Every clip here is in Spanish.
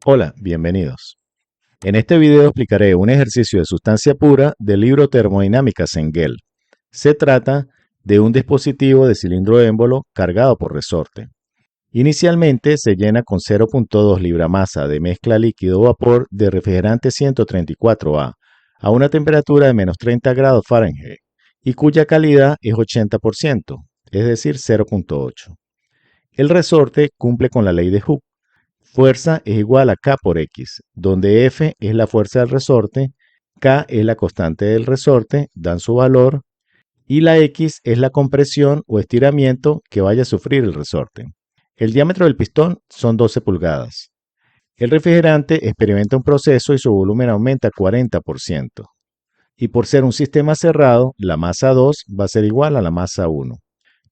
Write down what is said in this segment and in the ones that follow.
Hola, bienvenidos. En este video explicaré un ejercicio de sustancia pura del libro Termodinámica Cengel. Se trata de un dispositivo de cilindro émbolo cargado por resorte. Inicialmente se llena con 0.2 libra-masa de mezcla líquido-vapor de refrigerante 134A a una temperatura de menos 30 grados Fahrenheit y cuya calidad es 80%, es decir, 0.8. El resorte cumple con la ley de Hooke. Fuerza es igual a K por X, donde F es la fuerza del resorte, K es la constante del resorte, dan su valor, y la X es la compresión o estiramiento que vaya a sufrir el resorte. El diámetro del pistón son 12 pulgadas. El refrigerante experimenta un proceso y su volumen aumenta 40%. Y por ser un sistema cerrado, la masa 2 va a ser igual a la masa 1.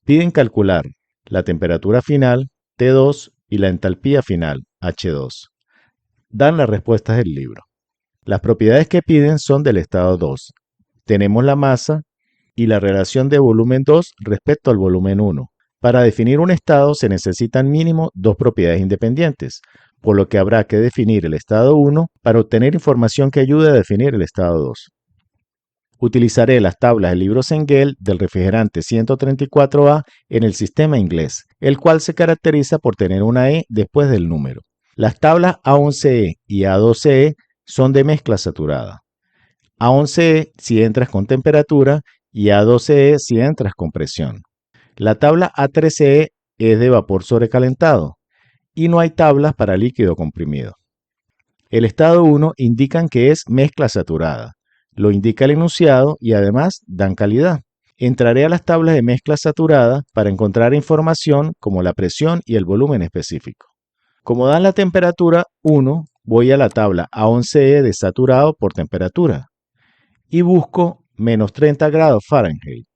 Piden calcular la temperatura final, T2, y la entalpía final, H2. Dan las respuestas del libro. Las propiedades que piden son del estado 2. Tenemos la masa y la relación de volumen 2 respecto al volumen 1. Para definir un estado se necesitan mínimo dos propiedades independientes, por lo que habrá que definir el estado 1 para obtener información que ayude a definir el estado 2. Utilizaré las tablas del libro Cengel del refrigerante 134A en el sistema inglés, el cual se caracteriza por tener una E después del número. Las tablas A11E y A12E son de mezcla saturada. A11E si entras con temperatura y A12E si entras con presión. La tabla A13E es de vapor sobrecalentado y no hay tablas para líquido comprimido. El estado 1 indican que es mezcla saturada. Lo indica el enunciado y además dan calidad. Entraré a las tablas de mezcla saturada para encontrar información como la presión y el volumen específico. Como dan la temperatura 1, voy a la tabla A11E de saturado por temperatura y busco menos 30 grados Fahrenheit.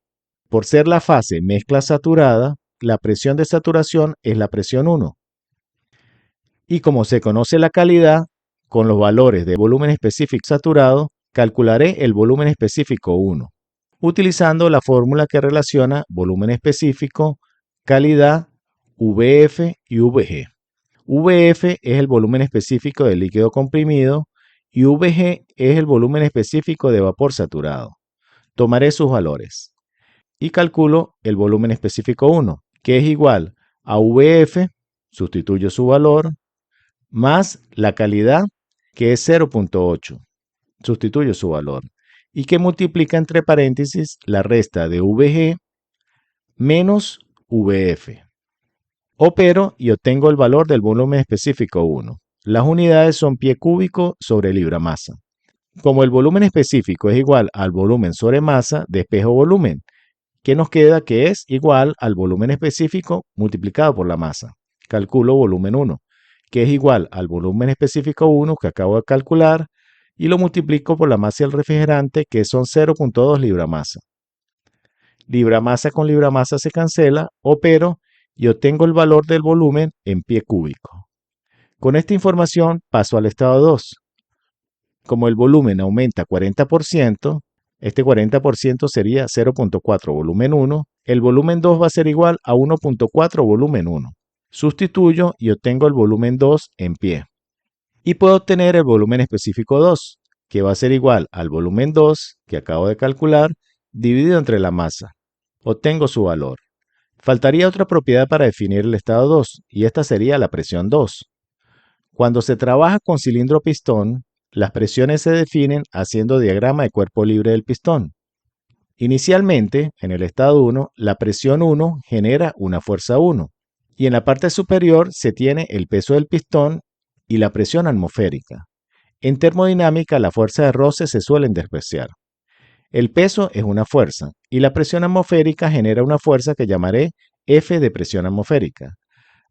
Por ser la fase mezcla saturada, la presión de saturación es la presión 1. Y como se conoce la calidad, con los valores de volumen específico saturado, calcularé el volumen específico 1, utilizando la fórmula que relaciona volumen específico, calidad, VF y VG. VF es el volumen específico del líquido comprimido y VG es el volumen específico de vapor saturado. Tomaré sus valores y calculo el volumen específico 1, que es igual a VF, sustituyo su valor, más la calidad, que es 0.8. Sustituyo su valor, y que multiplica entre paréntesis la resta de VG menos VF. Opero y obtengo el valor del volumen específico 1. Las unidades son pie cúbico sobre libra masa. Como el volumen específico es igual al volumen sobre masa, despejo volumen, que nos queda que es igual al volumen específico multiplicado por la masa. Calculo volumen 1, que es igual al volumen específico 1 que acabo de calcular, y lo multiplico por la masa del refrigerante, que son 0.2 libra-masa. Libra-masa con libra-masa se cancela, opero y obtengo el valor del volumen en pie cúbico. Con esta información paso al estado 2. Como el volumen aumenta 40%, este 40% sería 0.4 volumen 1, el volumen 2 va a ser igual a 1.4 volumen 1. Sustituyo y obtengo el volumen 2 en pie. Y puedo obtener el volumen específico 2, que va a ser igual al volumen 2, que acabo de calcular, dividido entre la masa. Obtengo su valor. Faltaría otra propiedad para definir el estado 2, y esta sería la presión 2. Cuando se trabaja con cilindro-pistón, las presiones se definen haciendo diagrama de cuerpo libre del pistón. Inicialmente, en el estado 1, la presión 1 genera una fuerza 1, y en la parte superior se tiene el peso del pistón y la presión atmosférica. En termodinámica, la fuerza de roce se suelen despreciar. El peso es una fuerza y la presión atmosférica genera una fuerza que llamaré F de presión atmosférica.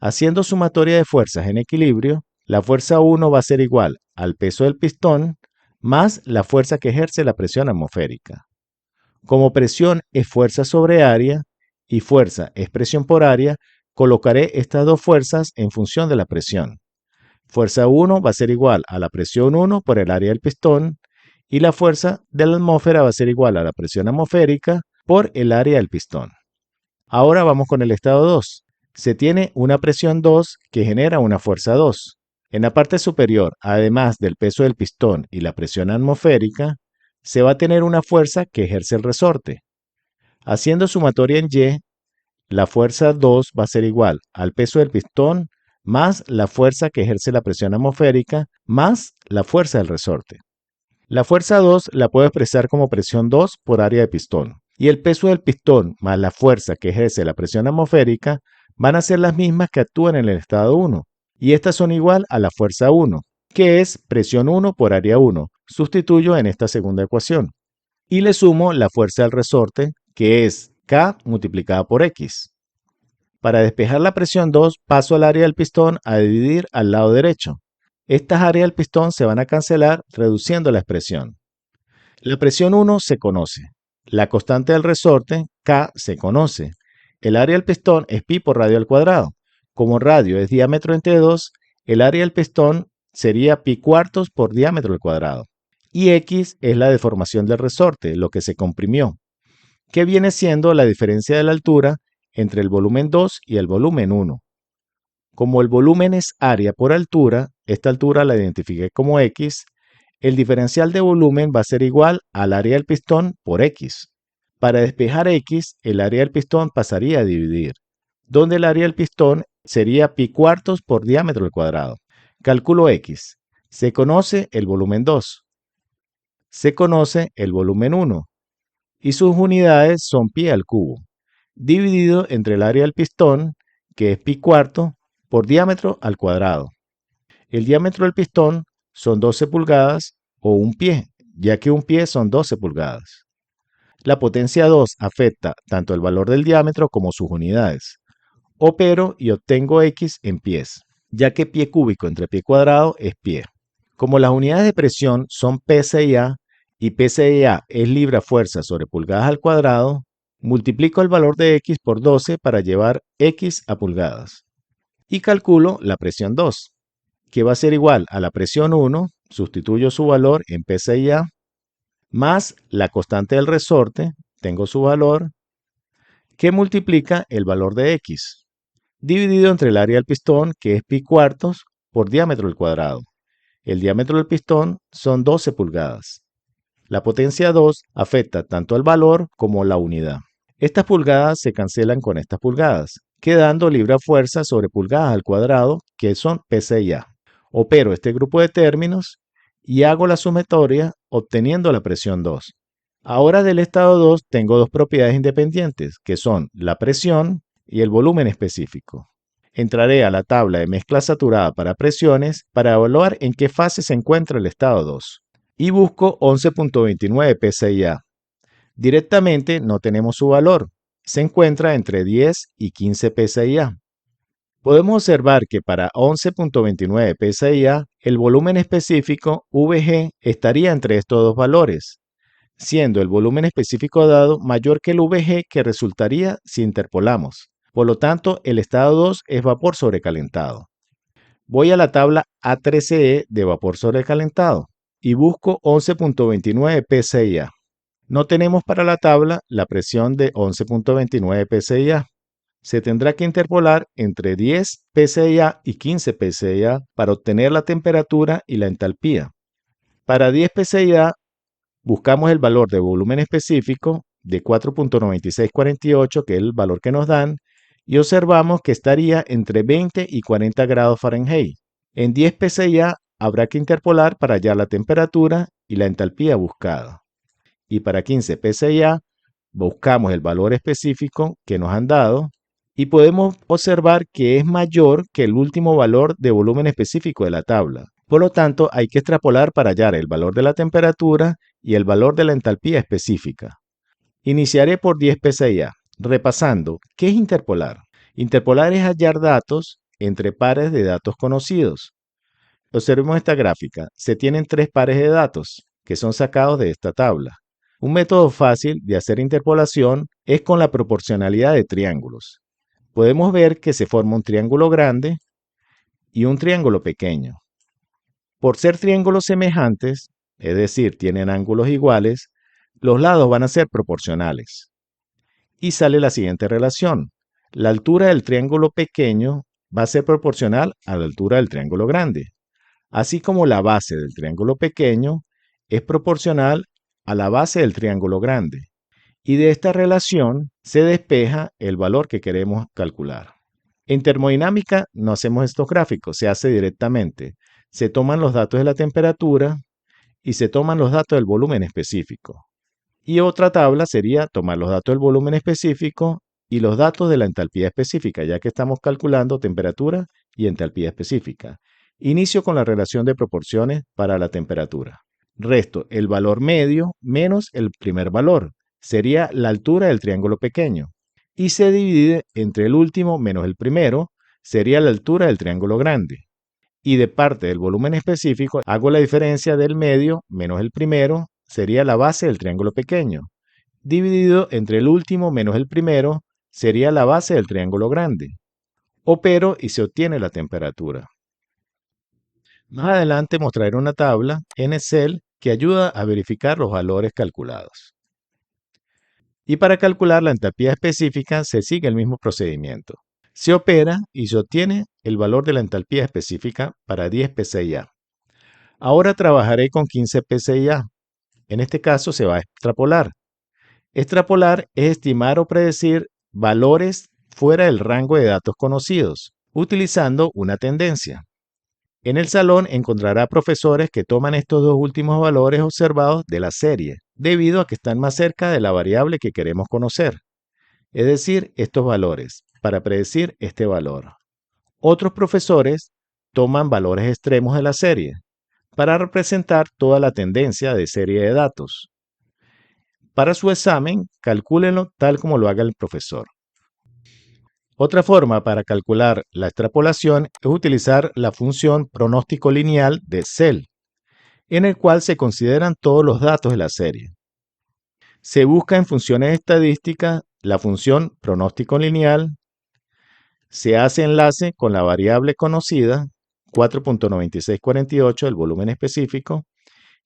Haciendo sumatoria de fuerzas en equilibrio, la fuerza 1 va a ser igual al peso del pistón más la fuerza que ejerce la presión atmosférica. Como presión es fuerza sobre área y fuerza es presión por área, colocaré estas dos fuerzas en función de la presión. Fuerza 1 va a ser igual a la presión 1 por el área del pistón y la fuerza de la atmósfera va a ser igual a la presión atmosférica por el área del pistón. Ahora vamos con el estado 2. Se tiene una presión 2 que genera una fuerza 2. En la parte superior, además del peso del pistón y la presión atmosférica, se va a tener una fuerza que ejerce el resorte. Haciendo sumatoria en Y, la fuerza 2 va a ser igual al peso del pistón más la fuerza que ejerce la presión atmosférica más la fuerza del resorte. La fuerza 2 la puedo expresar como presión 2 por área de pistón. Y el peso del pistón más la fuerza que ejerce la presión atmosférica van a ser las mismas que actúan en el estado 1. Y estas son igual a la fuerza 1, que es presión 1 por área 1. Sustituyo en esta segunda ecuación. Y le sumo la fuerza del resorte, que es K multiplicada por X. Para despejar la presión 2, paso al área del pistón a dividir al lado derecho. Estas áreas del pistón se van a cancelar reduciendo la expresión. La presión 1 se conoce. La constante del resorte, K, se conoce. El área del pistón es pi por radio al cuadrado. Como radio es diámetro entre 2, el área del pistón sería pi cuartos por diámetro al cuadrado. Y X es la deformación del resorte, lo que se comprimió, que viene siendo la diferencia de la altura entre el volumen 2 y el volumen 1. Como el volumen es área por altura, esta altura la identifiqué como X, el diferencial de volumen va a ser igual al área del pistón por X. Para despejar X, el área del pistón pasaría a dividir, donde el área del pistón sería pi cuartos por diámetro al cuadrado. Calculo X. Se conoce el volumen 2. Se conoce el volumen 1. Y sus unidades son pi al cubo, dividido entre el área del pistón, que es pi cuarto, por diámetro al cuadrado. El diámetro del pistón son 12 pulgadas o un pie, ya que un pie son 12 pulgadas. La potencia 2 afecta tanto el valor del diámetro como sus unidades. Opero y obtengo X en pies, ya que pie cúbico entre pie cuadrado es pie. Como las unidades de presión son PSI y PSI es libra-fuerza sobre pulgadas al cuadrado, multiplico el valor de X por 12 para llevar X a pulgadas. Y calculo la presión 2, que va a ser igual a la presión 1, sustituyo su valor en PSI, más la constante del resorte, tengo su valor, que multiplica el valor de X, dividido entre el área del pistón, que es pi cuartos, por diámetro al cuadrado. El diámetro del pistón son 12 pulgadas. La potencia 2 afecta tanto al valor como la unidad. Estas pulgadas se cancelan con estas pulgadas, quedando libra-fuerza sobre pulgadas al cuadrado, que son PSI. Opero este grupo de términos y hago la sumatoria obteniendo la presión 2. Ahora del estado 2 tengo dos propiedades independientes, que son la presión y el volumen específico. Entraré a la tabla de mezcla saturada para presiones para evaluar en qué fase se encuentra el estado 2. Y busco 11.29 PSI. Directamente no tenemos su valor. Se encuentra entre 10 y 15 PSI. Podemos observar que para 11.29 PSI, el volumen específico VG estaría entre estos dos valores, siendo el volumen específico dado mayor que el VG que resultaría si interpolamos. Por lo tanto, el estado 2 es vapor sobrecalentado. Voy a la tabla A13E de vapor sobrecalentado y busco 11.29 PSI. No tenemos para la tabla la presión de 11.29 PSI. Se tendrá que interpolar entre 10 PSI y 15 PSI para obtener la temperatura y la entalpía. Para 10 PSI buscamos el valor de volumen específico de 4.9648, que es el valor que nos dan, y observamos que estaría entre 20 y 40 grados Fahrenheit. En 10 PSI habrá que interpolar para hallar la temperatura y la entalpía buscada. Y para 15 PSI buscamos el valor específico que nos han dado y podemos observar que es mayor que el último valor de volumen específico de la tabla. Por lo tanto, hay que extrapolar para hallar el valor de la temperatura y el valor de la entalpía específica. Iniciaré por 10 PSI. Repasando, ¿qué es interpolar? Interpolar es hallar datos entre pares de datos conocidos. Observemos esta gráfica. Se tienen tres pares de datos que son sacados de esta tabla. Un método fácil de hacer interpolación es con la proporcionalidad de triángulos. Podemos ver que se forma un triángulo grande y un triángulo pequeño. Por ser triángulos semejantes, es decir, tienen ángulos iguales, los lados van a ser proporcionales. Y sale la siguiente relación. La altura del triángulo pequeño va a ser proporcional a la altura del triángulo grande. así como la base del triángulo pequeño es proporcional a la base del triángulo grande. Y de esta relación se despeja el valor que queremos calcular. En termodinámica no hacemos estos gráficos, se hace directamente. Se toman los datos de la temperatura y se toman los datos del volumen específico. Y otra tabla sería tomar los datos del volumen específico y los datos de la entalpía específica, ya que estamos calculando temperatura y entalpía específica. Inicio con la relación de proporciones para la temperatura. Resto el valor medio menos el primer valor. Sería la altura del triángulo pequeño. Y se divide entre el último menos el primero, sería la altura del triángulo grande. Y de parte del volumen específico, hago la diferencia del medio menos el primero, sería la base del triángulo pequeño. Dividido entre el último menos el primero, sería la base del triángulo grande. Opero y se obtiene la temperatura. Más adelante mostraré una tabla en Excel que ayuda a verificar los valores calculados. Y para calcular la entalpía específica se sigue el mismo procedimiento. Se opera y se obtiene el valor de la entalpía específica para 10 psi-A. Ahora trabajaré con 15 psi-A. En este caso se va a extrapolar. Extrapolar es estimar o predecir valores fuera del rango de datos conocidos, utilizando una tendencia. En el salón encontrará profesores que toman estos dos últimos valores observados de la serie, debido a que están más cerca de la variable que queremos conocer, es decir, estos valores, para predecir este valor. Otros profesores toman valores extremos de la serie, para representar toda la tendencia de serie de datos. Para su examen, calcúlenlo tal como lo haga el profesor. Otra forma para calcular la extrapolación es utilizar la función pronóstico lineal de Excel, en el cual se consideran todos los datos de la serie. Se busca en funciones estadísticas la función pronóstico lineal, se hace enlace con la variable conocida, 4.9648 del volumen específico,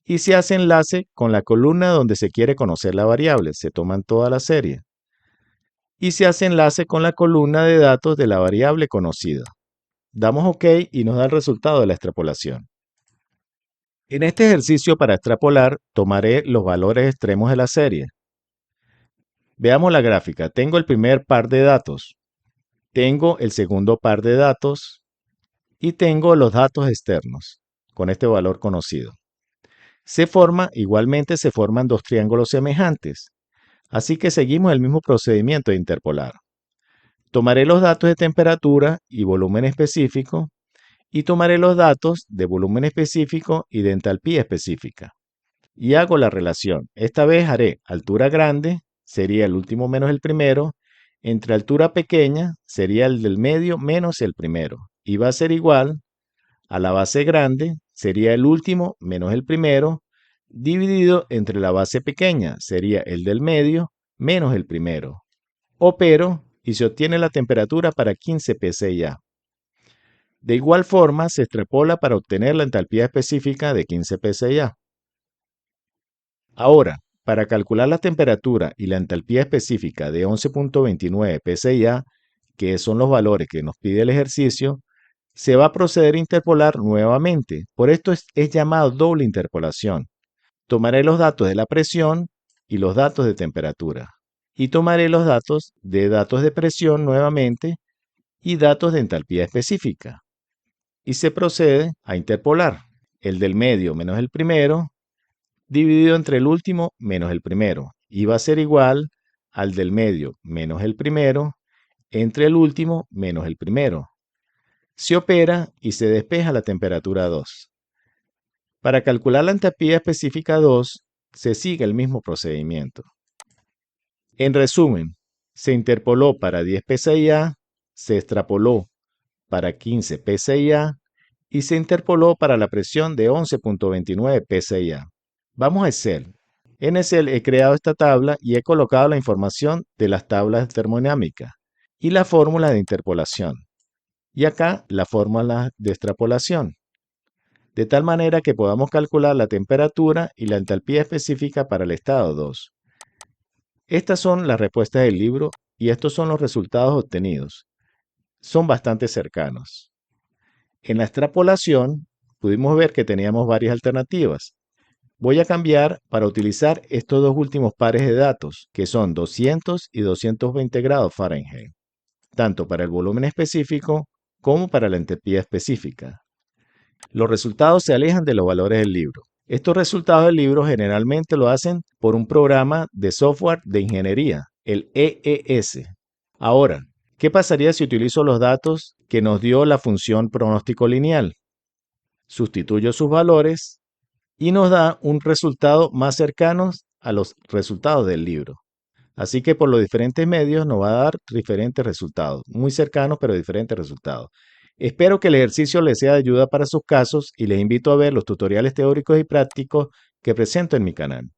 y se hace enlace con la columna donde se quiere conocer la variable, se toman toda la serie. Y se hace enlace con la columna de datos de la variable conocida. Damos OK y nos da el resultado de la extrapolación. En este ejercicio para extrapolar, tomaré los valores extremos de la serie. Veamos la gráfica. Tengo el primer par de datos, tengo el segundo par de datos y tengo los datos externos con este valor conocido. Igualmente se forman dos triángulos semejantes, así que seguimos el mismo procedimiento de interpolar. Tomaré los datos de temperatura y volumen específico y tomaré los datos de volumen específico y de entalpía específica. Y hago la relación. Esta vez haré altura grande, sería el último menos el primero, entre altura pequeña, sería el del medio menos el primero, y va a ser igual a la base grande, sería el último menos el primero, dividido entre la base pequeña, sería el del medio menos el primero. Opero y se obtiene la temperatura para 15 psi-A. De igual forma, se extrapola para obtener la entalpía específica de 15 psi-A. Ahora, para calcular la temperatura y la entalpía específica de 11.29 psi-A, que son los valores que nos pide el ejercicio, se va a proceder a interpolar nuevamente. Por esto es llamado doble interpolación. Tomaré los datos de la presión y los datos de temperatura. Y tomaré los datos de presión nuevamente y datos de entalpía específica. Y se procede a interpolar el del medio menos el primero, dividido entre el último menos el primero. Y va a ser igual al del medio menos el primero, entre el último menos el primero. Se opera y se despeja la temperatura 2. Para calcular la entalpía específica 2, se sigue el mismo procedimiento. En resumen, se interpoló para 10 psi-A, se extrapoló para 15 psi-A y se interpoló para la presión de 11.29 psi-A. Vamos a Excel. En Excel he creado esta tabla y he colocado la información de las tablas termodinámicas y la fórmula de interpolación. Y acá la fórmula de extrapolación. De tal manera que podamos calcular la temperatura y la entalpía específica para el estado 2. Estas son las respuestas del libro y estos son los resultados obtenidos. Son bastante cercanos. En la extrapolación, pudimos ver que teníamos varias alternativas. Voy a cambiar para utilizar estos dos últimos pares de datos, que son 200 y 220 grados Fahrenheit, tanto para el volumen específico como para la entropía específica. Los resultados se alejan de los valores del libro. Estos resultados del libro generalmente lo hacen por un programa de software de ingeniería, el EES. Ahora, ¿qué pasaría si utilizo los datos que nos dio la función pronóstico lineal? Sustituyo sus valores y nos da un resultado más cercano a los resultados del libro. Así que por los diferentes medios nos va a dar diferentes resultados, muy cercanos pero diferentes resultados. Espero que el ejercicio les sea de ayuda para sus casos y les invito a ver los tutoriales teóricos y prácticos que presento en mi canal.